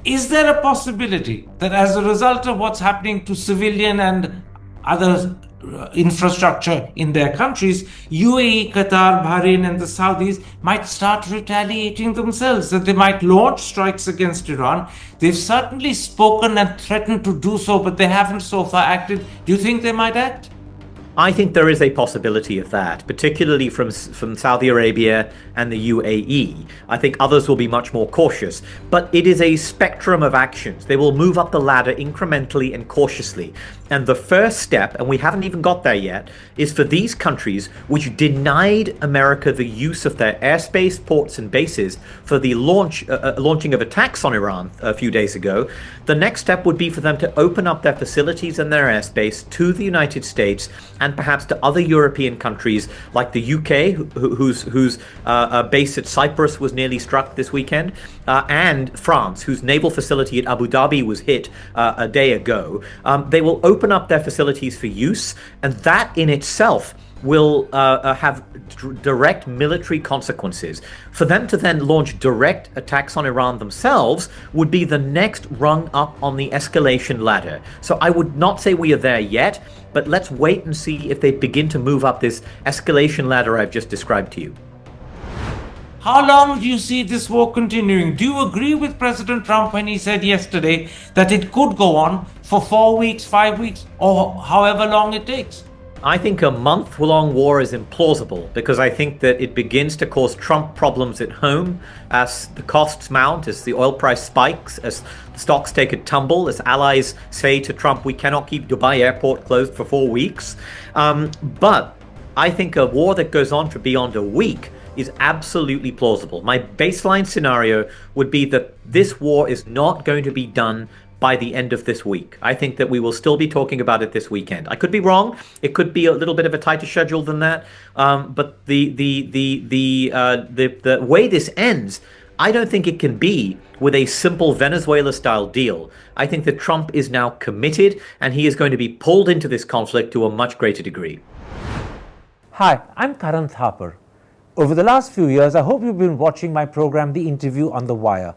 Is there a possibility that as a result of what's happening to civilian and other infrastructure in their countries, UAE, Qatar, Bahrain, and the Saudis might start retaliating themselves, that they might launch strikes against Iran? They've certainly spoken and threatened to do so, but they haven't so far acted. Do you think they might act? I think there is a possibility of that, particularly from Saudi Arabia and the UAE. I think others will be much more cautious, but it is a spectrum of actions. They will move up the ladder incrementally and cautiously. And the first step, and we haven't even got there yet, is for these countries which denied America the use of their airspace, ports, and bases for the launching of attacks on Iran a few days ago. The next step would be for them to open up their facilities and their airspace to the United States and perhaps to other European countries like the UK, whose base at Cyprus was nearly struck this weekend, and France, whose naval facility at Abu Dhabi was hit a day ago. They will open up their facilities for use, and that in itself will have direct military consequences. For them to then launch direct attacks on Iran themselves would be the next rung up on the escalation ladder. So I would not say we are there yet, but let's wait and see if they begin to move up this escalation ladder I've just described to you. How long do you see this war continuing? Do you agree with President Trump when he said yesterday that it could go on for 4 weeks, 5 weeks, or however long it takes? I think a month-long war is implausible because I think that it begins to cause Trump problems at home as the costs mount, as the oil price spikes, as the stocks take a tumble, as allies say to Trump, we cannot keep Dubai airport closed for 4 weeks. But I think a war that goes on for beyond a week is absolutely plausible. My baseline scenario would be that this war is not going to be done by the end of this week. I think that we will still be talking about it this weekend. I could be wrong. It could be a little bit of a tighter schedule than that. But the way this ends, I don't think it can be with a simple Venezuela-style deal. I think that Trump is now committed, and he is going to be pulled into this conflict to a much greater degree. Hi, I'm Karan Thapar. Over the last few years, I hope you've been watching my program, The Interview on the Wire.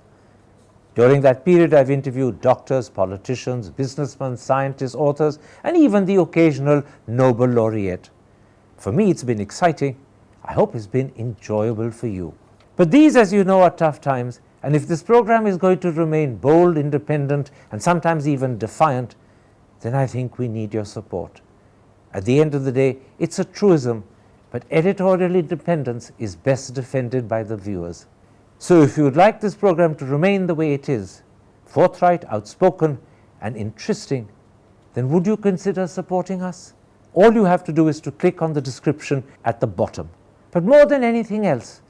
During that period, I've interviewed doctors, politicians, businessmen, scientists, authors, and even the occasional Nobel laureate. For me, it's been exciting. I hope it's been enjoyable for you. But these, as you know, are tough times, and if this program is going to remain bold, independent, and sometimes even defiant, then I think we need your support. At the end of the day, it's a truism, but editorial independence is best defended by the viewers. So if you would like this program to remain the way it is, forthright, outspoken, and interesting, then would you consider supporting us? All you have to do is to click on the description at the bottom. But more than anything else,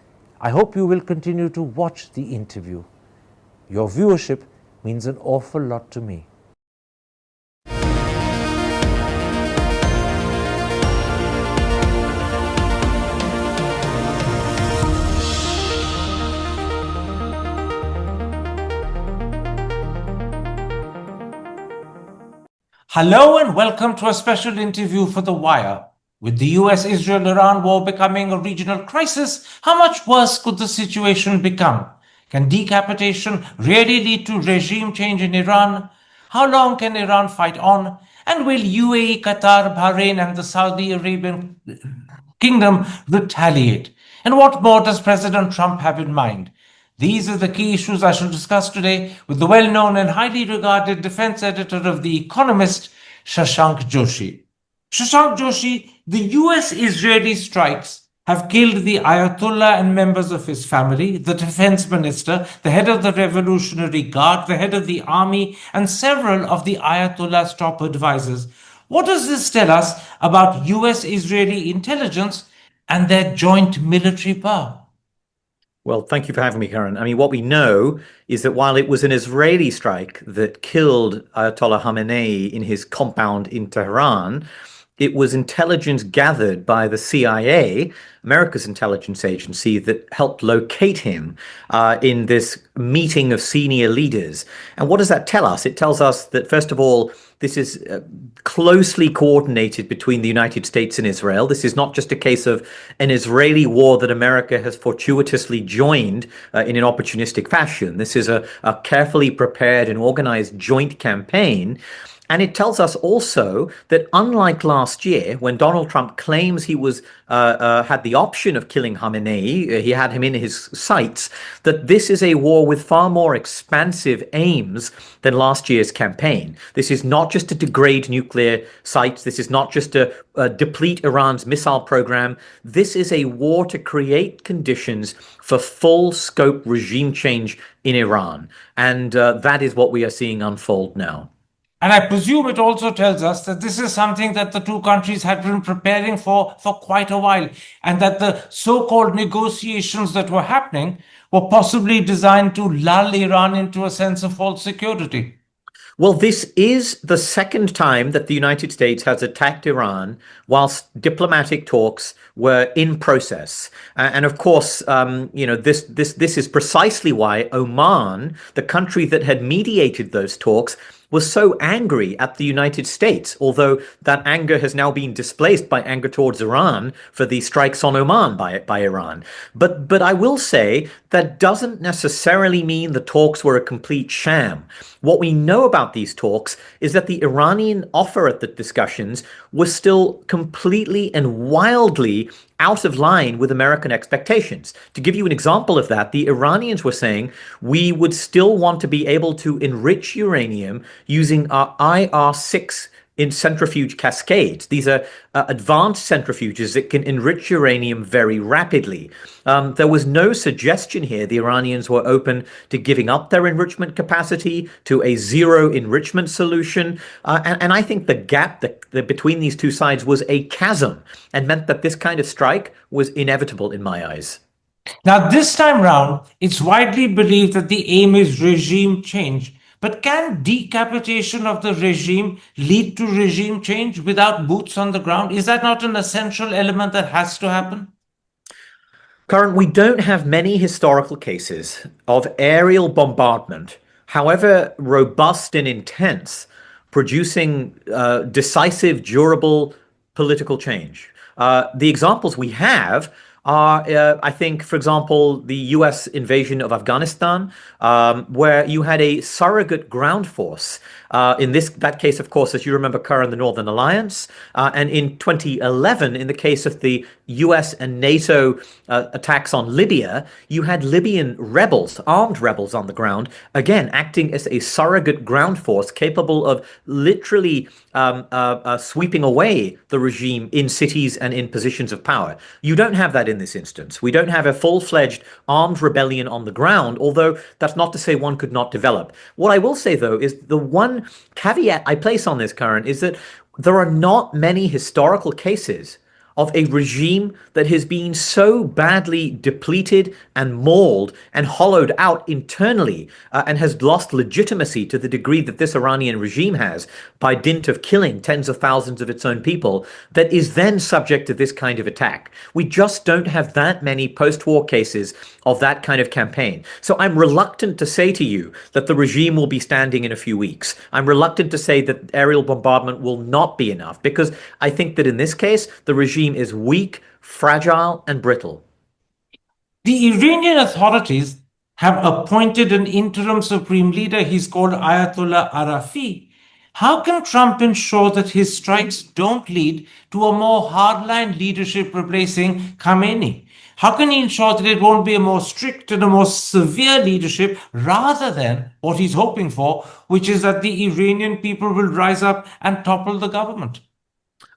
I hope you will continue to watch The Interview. Your viewership means an awful lot to me. Hello and welcome to a special interview for The Wire. With the US-Israel-Iran war becoming a regional crisis, how much worse could the situation become? Can decapitation really lead to regime change in Iran? How long can Iran fight on? And will UAE, Qatar, Bahrain, and the Saudi Arabian kingdom retaliate? And what more does President Trump have in mind? These are the key issues I shall discuss today with the well-known and highly regarded defense editor of The Economist, Shashank Joshi. Shashank Joshi, the US-Israeli strikes have killed the Ayatollah and members of his family, the defense minister, the head of the Revolutionary Guard, the head of the army, and several of the Ayatollah's top advisors. What does this tell us about US-Israeli intelligence and their joint military power? Well, thank you for having me, Karan. I mean, what we know is that while it was an Israeli strike that killed Ayatollah Khamenei in his compound in Tehran, it was intelligence gathered by the CIA, America's intelligence agency, that helped locate him in this meeting of senior leaders. And what does that tell us? It tells us that, first of all, this is closely coordinated between the United States and Israel. This is not just a case of an Israeli war that America has fortuitously joined in an opportunistic fashion. This is a carefully prepared and organized joint campaign. And it tells us also that unlike last year, when Donald Trump claims he was had the option of killing Khamenei, he had him in his sights, that this is a war with far more expansive aims than last year's campaign. This is not just to degrade nuclear sites. This is not just to deplete Iran's missile program. This is a war to create conditions for full scope regime change in Iran. And that is what we are seeing unfold now. And I presume it also tells us that this is something that the two countries had been preparing for quite a while, and that the so-called negotiations that were happening were possibly designed to lull Iran into a sense of false security. Well, this is the second time that the United States has attacked Iran whilst diplomatic talks were in process. And of course, this is precisely why Oman, the country that had mediated those talks, was so angry at the United States, although that anger has now been displaced by anger towards Iran for the strikes on Oman by Iran. But I will say that doesn't necessarily mean the talks were a complete sham. What we know about these talks is that the Iranian offer at the discussions was still completely and wildly out of line with American expectations. To give you an example of that, the Iranians were saying we would still want to be able to enrich uranium using our IR6 in centrifuge cascades. These are advanced centrifuges that can enrich uranium very rapidly. There was no suggestion here the Iranians were open to giving up their enrichment capacity to a zero enrichment solution. And I think the gap between these two sides was a chasm and meant that this kind of strike was inevitable in my eyes. Now, this time round, it's widely believed that the aim is regime change. But can decapitation of the regime lead to regime change without boots on the ground? Is that not an essential element that has to happen? Karan, we don't have many historical cases of aerial bombardment, however robust and intense, producing decisive, durable political change. The examples we have are, I think, for example, the US invasion of Afghanistan, where you had a surrogate ground force. In that case, of course, as you remember, Karan, the Northern Alliance. And in 2011, in the case of the US and NATO attacks on Libya, you had Libyan rebels, armed rebels on the ground, again, acting as a surrogate ground force capable of literally sweeping away the regime in cities and in positions of power. You don't have that in this instance. We don't have a full-fledged armed rebellion on the ground, although that's not to say one could not develop. What I will say, though, is the one caveat I place on this, Karan, is that there are not many historical cases of a regime that has been so badly depleted and mauled and hollowed out internally and has lost legitimacy to the degree that this Iranian regime has by dint of killing tens of thousands of its own people, that is then subject to this kind of attack. We just don't have that many post-war cases of that kind of campaign. So I'm reluctant to say to you that the regime will be standing in a few weeks. I'm reluctant to say that aerial bombardment will not be enough, because I think that in this case, the regime is weak, fragile, and brittle. The Iranian authorities have appointed an interim supreme leader. He's called Ayatollah Arafi. How can Trump ensure that his strikes don't lead to a more hardline leadership replacing Khamenei? How can he ensure that it won't be a more strict and a more severe leadership rather than what he's hoping for, which is that the Iranian people will rise up and topple the government?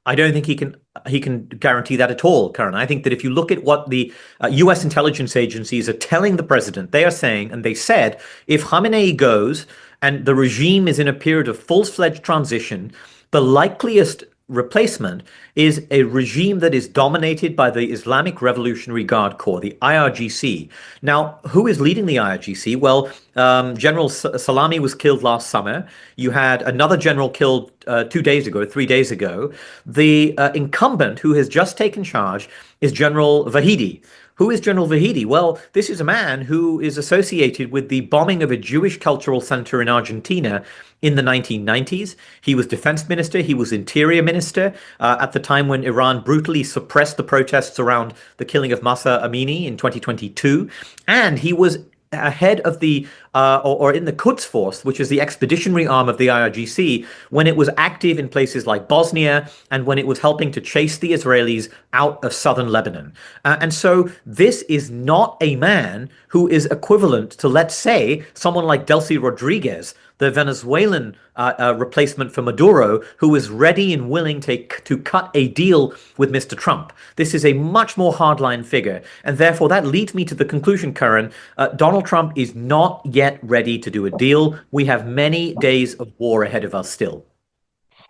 I don't think he can guarantee that at all, Karan. I think that if you look at what the US intelligence agencies are telling the president, they are saying, and they said, if Khamenei goes and the regime is in a period of full-fledged transition, the likeliest replacement is a regime that is dominated by the Islamic Revolutionary Guard Corps, the IRGC. Now, who is leading the IRGC? Well, General Salami was killed last summer. You had another general killed 2 days ago, 3 days ago. The incumbent who has just taken charge is General Vahidi. Who is General Vahidi? Well, this is a man who is associated with the bombing of a Jewish cultural center in Argentina in the 1990s. He was defense minister. He was interior minister at the time when Iran brutally suppressed the protests around the killing of Mahsa Amini in 2022. And he was ahead of the or in the Quds Force, which is the expeditionary arm of the IRGC, when it was active in places like Bosnia and when it was helping to chase the Israelis out of southern Lebanon. And so this is not a man who is equivalent to, let's say, someone like Delcy Rodriguez, the Venezuelan replacement for Maduro, who is ready and willing to cut a deal with Mr. Trump. This is a much more hardline figure. And therefore, that leads me to the conclusion, Karan, Donald Trump is not yet ready to do a deal. We have many days of war ahead of us still.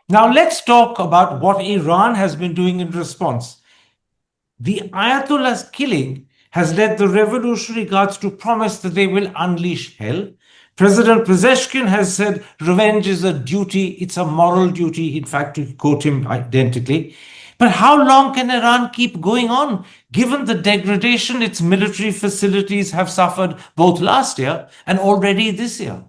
Now, let's talk about what Iran has been doing in response. The Ayatollah's killing has led the Revolutionary Guards to promise that they will unleash hell. President Pezeshkian has said revenge is a duty, it's a moral duty, in fact, to quote him identically. But how long can Iran keep going on, given the degradation its military facilities have suffered both last year and already this year?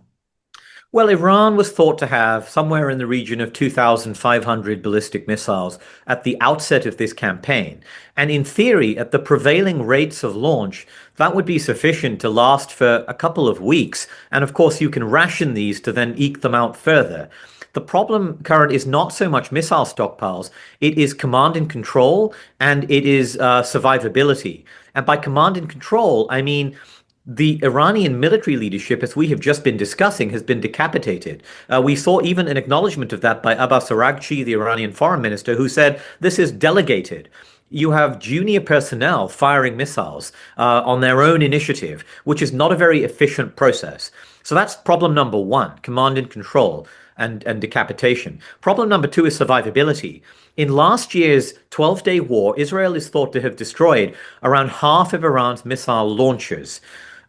Well, Iran was thought to have somewhere in the region of 2,500 ballistic missiles at the outset of this campaign. And in theory, at the prevailing rates of launch, that would be sufficient to last for a couple of weeks. And of course, you can ration these to then eke them out further. The problem, Karan, is not so much missile stockpiles. It is command and control, and it is survivability. And by command and control, I mean the Iranian military leadership, as we have just been discussing, has been decapitated. We saw even an acknowledgement of that by Abbas Araghchi, the Iranian foreign minister, who said this is delegated. You have junior personnel firing missiles on their own initiative, which is not a very efficient process. So that's problem number one, command and control and decapitation. Problem number two is survivability. In last year's 12-day war, Israel is thought to have destroyed around half of Iran's missile launchers.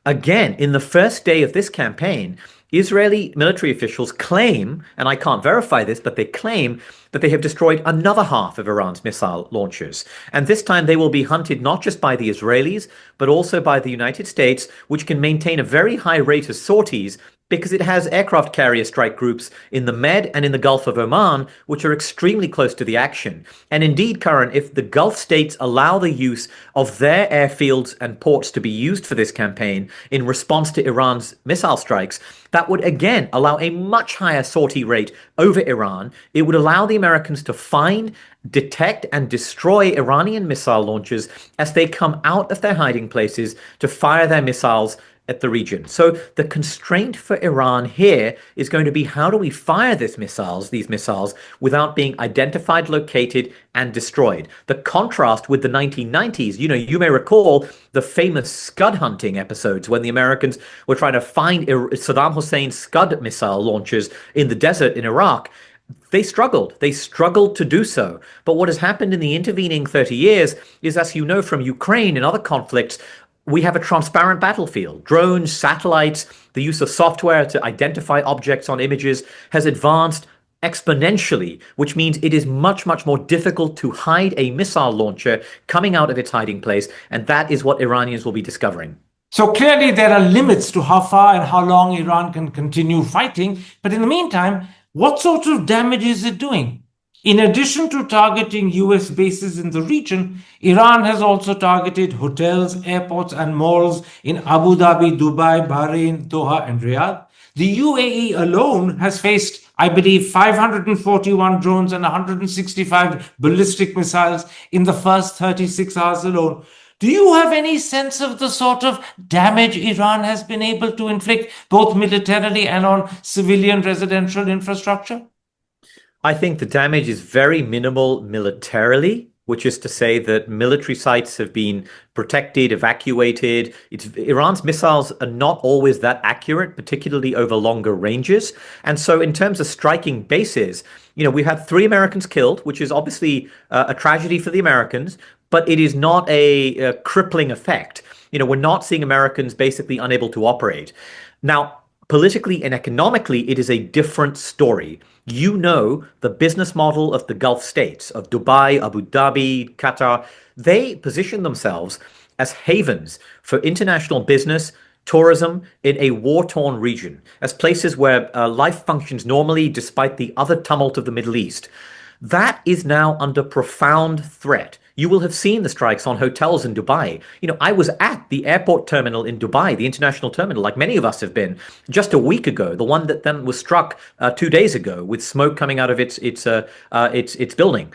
Again, in the first day of this campaign, Israeli military officials claim, and I can't verify this, but they claim that they have destroyed another half of Iran's missile launchers. And this time they will be hunted not just by the Israelis, but also by the United States, which can maintain a very high rate of sorties because it has aircraft carrier strike groups in the Med and in the Gulf of Oman, which are extremely close to the action. And indeed, Karan, if the Gulf states allow the use of their airfields and ports to be used for this campaign in response to Iran's missile strikes, that would again allow a much higher sortie rate over Iran. It would allow the Americans to find, detect, and destroy Iranian missile launchers as they come out of their hiding places to fire their missiles at the region. So the constraint for Iran here is going to be, how do we fire these missiles without being identified, located, and destroyed? The contrast with the 1990s, you may recall the famous Scud hunting episodes when the Americans were trying to find Saddam Hussein's Scud missile launchers in the desert in Iraq. They struggled. They struggled to do so. But what has happened in the intervening 30 years is, as you know from Ukraine and other conflicts, we have a transparent battlefield. Drones, satellites, the use of software to identify objects on images has advanced exponentially, which means it is much, much more difficult to hide a missile launcher coming out of its hiding place. And that is what Iranians will be discovering. So clearly there are limits to how far and how long Iran can continue fighting. But in the meantime, what sort of damage is it doing? In addition to targeting US bases in the region, Iran has also targeted hotels, airports, and malls in Abu Dhabi, Dubai, Bahrain, Doha, and Riyadh. The UAE alone has faced, I believe, 541 drones and 165 ballistic missiles in the first 36 hours alone. Do you have any sense of the sort of damage Iran has been able to inflict, both militarily and on civilian residential infrastructure? I think the damage is very minimal militarily. which is to say that military sites have been protected, evacuated. Iran's missiles are not always that accurate, particularly over longer ranges. And so in terms of striking bases, we've had 3 Americans killed, which is obviously a tragedy for the Americans, but it is not a crippling effect. We're not seeing Americans basically unable to operate. Now, politically and economically, it is a different story. The business model of the Gulf states, of Dubai, Abu Dhabi, Qatar, they position themselves as havens for international business, tourism in a war-torn region, as places where life functions normally despite the other tumult of the Middle East. That is now under profound threat. You will have seen the strikes on hotels in Dubai. I was at the airport terminal in Dubai, the international terminal, like many of us have been, just a week ago. The one that then was struck 2 days ago with smoke coming out of its building.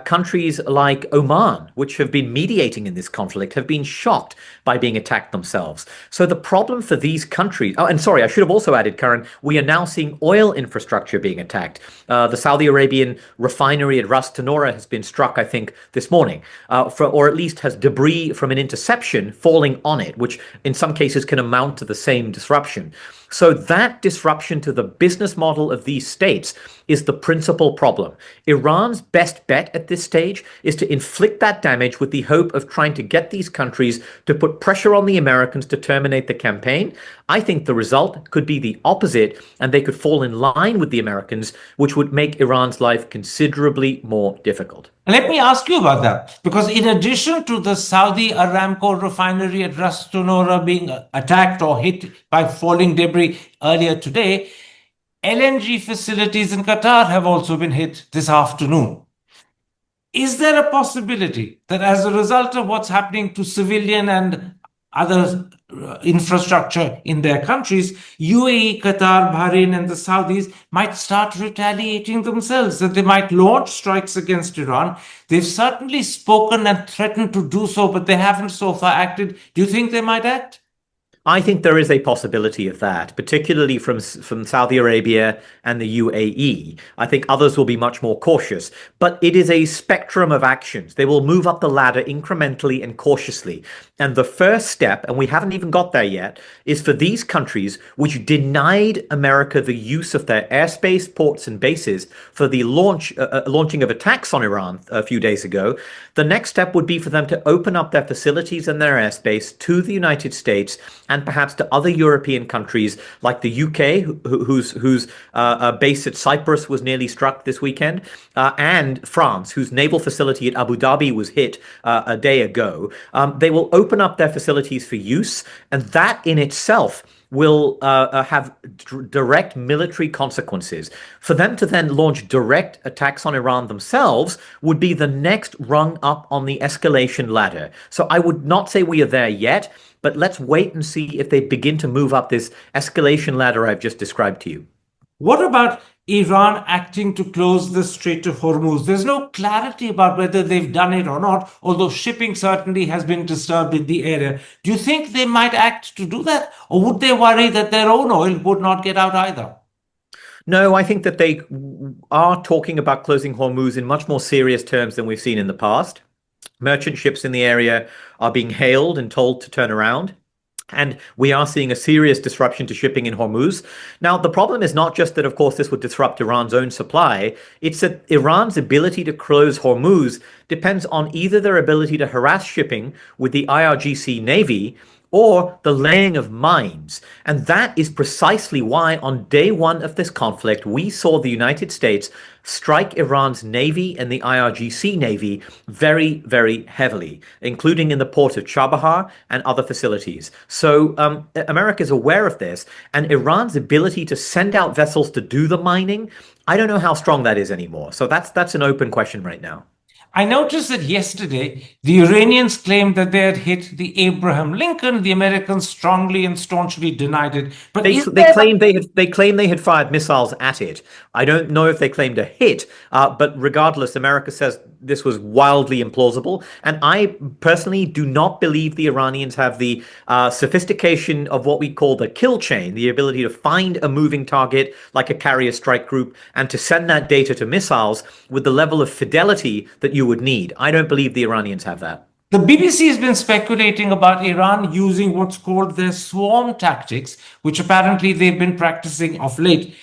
Countries like Oman, which have been mediating in this conflict, have been shocked by being attacked themselves. So the problem for these countries. Oh, and sorry, I should have also added, Karan, we are now seeing oil infrastructure being attacked. The Saudi Arabian refinery at Ras Tanura has been struck, I think, this morning, or at least has debris from an interception falling on it, which in some cases can amount to the same disruption. So that disruption to the business model of these states is the principal problem. Iran's best bet at this stage is to inflict that damage with the hope of trying to get these countries to put pressure on the Americans to terminate the campaign. I think the result could be the opposite, and they could fall in line with the Americans, which would make Iran's life considerably more difficult. Let me ask you about that, because in addition to the Saudi Aramco refinery at Ras Tanura being attacked or hit by falling debris earlier today, LNG facilities in Qatar have also been hit this afternoon. Is there a possibility that as a result of what's happening to civilian and other infrastructure in their countries, UAE, Qatar, Bahrain, and the Saudis might start retaliating themselves, that they might launch strikes against Iran? They've certainly spoken and threatened to do so, but they haven't so far acted. Do you think they might act? I think there is a possibility of that, particularly from Saudi Arabia and the UAE. I think others will be much more cautious, but it is a spectrum of actions. They will move up the ladder incrementally and cautiously. And the first step, and we haven't even got there yet, is for these countries which denied America the use of their airspace, ports, and bases for the launching of attacks on Iran a few days ago. The next step would be for them to open up their facilities and their airspace to the United States and perhaps to other European countries like the UK, whose base at Cyprus was nearly struck this weekend, and France, whose naval facility at Abu Dhabi was hit a day ago. They will open up their facilities for use, and that in itself will have direct military consequences. For them to then launch direct attacks on Iran themselves would be the next rung up on the escalation ladder. So I would not say we are there yet, but let's wait and see if they begin to move up this escalation ladder I've just described to you. What about Iran acting to close the Strait of Hormuz? There's no clarity about whether they've done it or not, although shipping certainly has been disturbed in the area. Do you think they might act to do that? Or would they worry that their own oil would not get out either? No, I think that they are talking about closing Hormuz in much more serious terms than we've seen in the past. Merchant ships in the area are being hailed and told to turn around. And we are seeing a serious disruption to shipping in Hormuz. Now, the problem is not just that, of course, this would disrupt Iran's own supply. It's that Iran's ability to close Hormuz depends on either their ability to harass shipping with the IRGC Navy or the laying of mines. And that is precisely why on day one of this conflict, we saw the United States strike Iran's Navy and the IRGC Navy very, very heavily, including in the port of Chabahar and other facilities. So America is aware of this, and Iran's ability to send out vessels to do the mining, I don't know how strong that is anymore. So that's an open question right now. I noticed that yesterday, the Iranians claimed that they had hit the Abraham Lincoln. The Americans strongly and staunchly denied it. But they claimed they had fired missiles at it. I don't know if they claimed a hit, but regardless, America says this was wildly implausible. And I personally do not believe the Iranians have the sophistication of what we call the kill chain, the ability to find a moving target like a carrier strike group and to send that data to missiles with the level of fidelity that you would need. I don't believe the Iranians have that. The BBC has been speculating about Iran using what's called their swarm tactics, which apparently they've been practicing of late.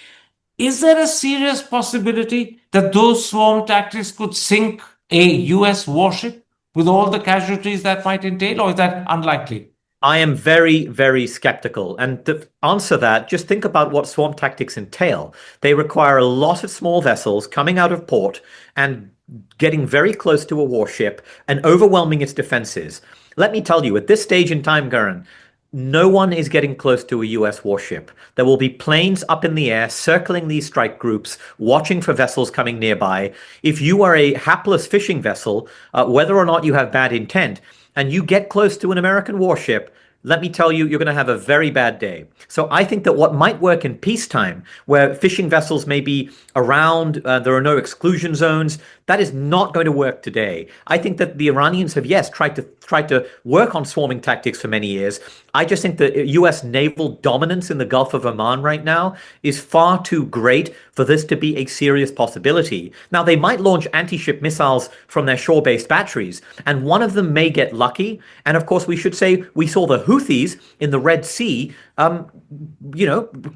Is there a serious possibility that those swarm tactics could sink a US warship with all the casualties that might entail, or is that unlikely? I am very, very skeptical. And to answer that, just think about what swarm tactics entail. They require a lot of small vessels coming out of port and getting very close to a warship and overwhelming its defenses. Let me tell you, at this stage in time, Karan, no one is getting close to a US warship. There will be planes up in the air circling these strike groups, watching for vessels coming nearby. If you are a hapless fishing vessel, whether or not you have bad intent, and you get close to an American warship, let me tell you, you're going to have a very bad day. So I think that what might work in peacetime, where fishing vessels may be around, there are no exclusion zones, that is not going to work today. I think that the Iranians have, yes, tried to work on swarming tactics for many years. I just think the US naval dominance in the Gulf of Oman right now is far too great for this to be a serious possibility. Now, they might launch anti-ship missiles from their shore-based batteries, and one of them may get lucky. And of course, we should say we saw the Houthis in the Red Sea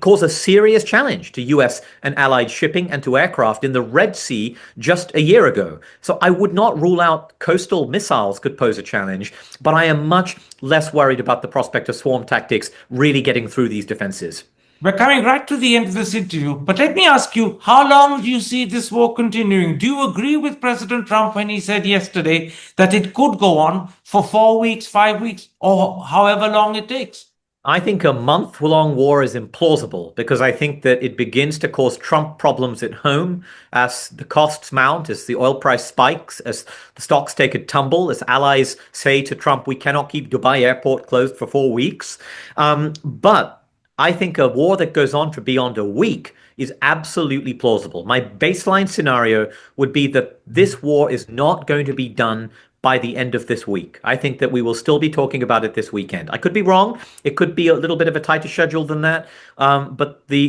cause a serious challenge to US and allied shipping and to aircraft in the Red Sea just a year ago. So I would not rule out coastal missiles could pose a challenge, but I am much less worried about the prospect of swarm tactics really getting through these defenses. We're coming right to the end of this interview, but let me ask you, how long do you see this war continuing? Do you agree with President Trump when he said yesterday that it could go on for 4 weeks, 5 weeks, or however long it takes? I think a month-long war is implausible because I think that it begins to cause Trump problems at home as the costs mount, as the oil price spikes, as the stocks take a tumble, as allies say to Trump, we cannot keep Dubai airport closed for 4 weeks. But I think a war that goes on for beyond a week is absolutely plausible. My baseline scenario would be that this war is not going to be done by the end of this week. I think that we will still be talking about it this weekend. I could be wrong. It could be a little bit of a tighter schedule than that. But the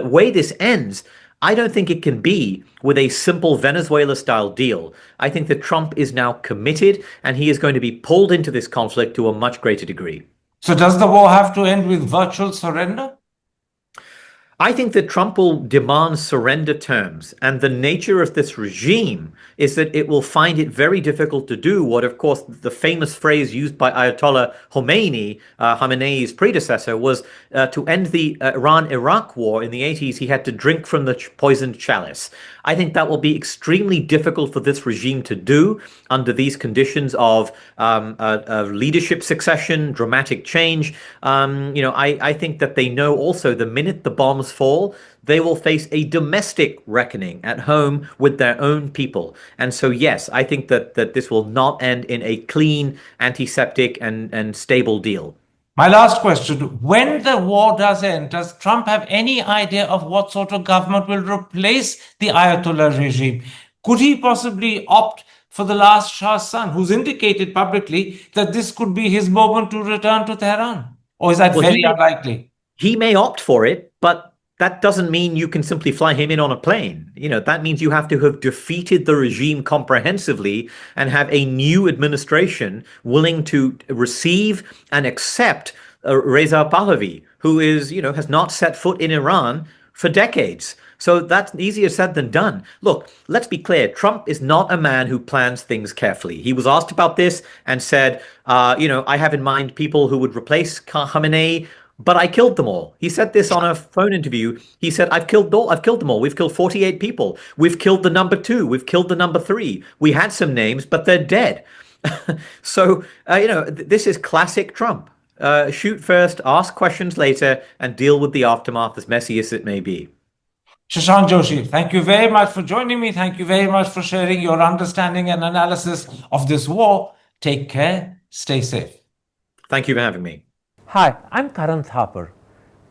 way this ends, I don't think it can be with a simple Venezuela-style deal. I think that Trump is now committed, and he is going to be pulled into this conflict to a much greater degree. So does the war have to end with virtual surrender? I think that Trump will demand surrender terms, and the nature of this regime is that it will find it very difficult to do what, of course, the famous phrase used by Ayatollah Khomeini, Khamenei's predecessor, was to end the Iran-Iraq war in the 80s, he had to drink from the poisoned chalice. I think that will be extremely difficult for this regime to do under these conditions of leadership succession, dramatic change. I think that they know also the minute the bombs fall, they will face a domestic reckoning at home with their own people. And so, yes, I think that this will not end in a clean, antiseptic, and stable deal. My last question, when the war does end, does Trump have any idea of what sort of government will replace the Ayatollah regime? Could he possibly opt for the last Shah's son, who's indicated publicly that this could be his moment to return to Tehran? Or is that very unlikely? He may opt for it, but that doesn't mean you can simply fly him in on a plane. That means you have to have defeated the regime comprehensively and have a new administration willing to receive and accept Reza Pahlavi, who has not set foot in Iran for decades. So that's easier said than done. Look, let's be clear. Trump is not a man who plans things carefully. He was asked about this and said, I have in mind people who would replace Khamenei, but I killed them all. He said this on a phone interview. He said, I've killed them all. We've killed 48 people. We've killed the number 2. We've killed the number 3. We had some names, but they're dead. So, this is classic Trump. Shoot first, ask questions later, and deal with the aftermath, as messy as it may be. Shashank Joshi, thank you very much for joining me. Thank you very much for sharing your understanding and analysis of this war. Take care. Stay safe. Thank you for having me. Hi, I'm Karan Thapar.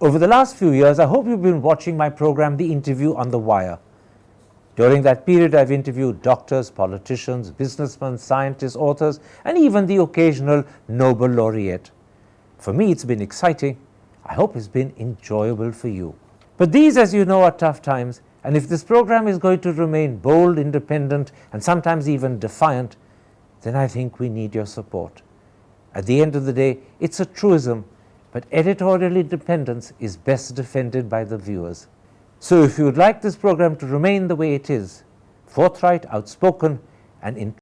Over the last few years, I hope you've been watching my program, The Interview on the Wire. During that period, I've interviewed doctors, politicians, businessmen, scientists, authors, and even the occasional Nobel laureate. For me, it's been exciting. I hope it's been enjoyable for you. But these, as you know, are tough times, and if this program is going to remain bold, independent, and sometimes even defiant, then I think we need your support. At the end of the day, it's a truism, but editorial independence is best defended by the viewers. So if you would like this program to remain the way it is, forthright, outspoken, and